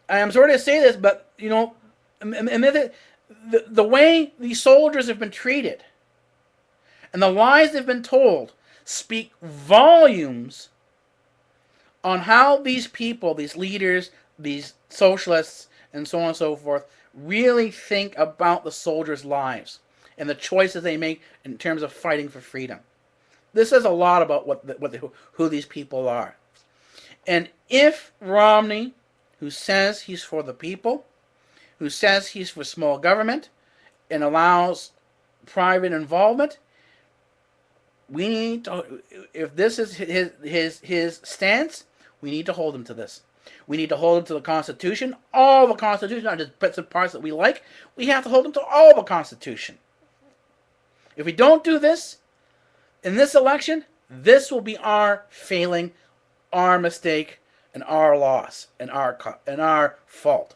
I'm sorry to say this, but, the way these soldiers have been treated and the lies they've been told speak volumes on how these people, these leaders, these socialists, and so on and so forth, really think about the soldiers' lives and the choices they make in terms of fighting for freedom. This says a lot about who these people are. And if Romney, who says he's for the people, who says he's for small government, and allows private involvement, we need to, if this is his stance, we need to hold him to this. We need to hold him to the Constitution, all the Constitution, not just bits and parts that we like. We have to hold him to all the Constitution. If we don't do this, in this election, this will be our failing, our mistake, and our loss, and our fault.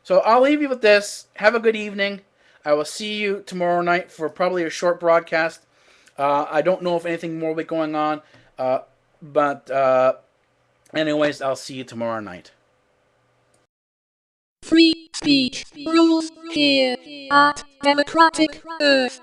So I'll leave you with this. Have a good evening. I will see you tomorrow night for probably a short broadcast. I don't know if anything more will be going on, but anyways, I'll see you tomorrow night. Free speech rules here at Democratic Earth.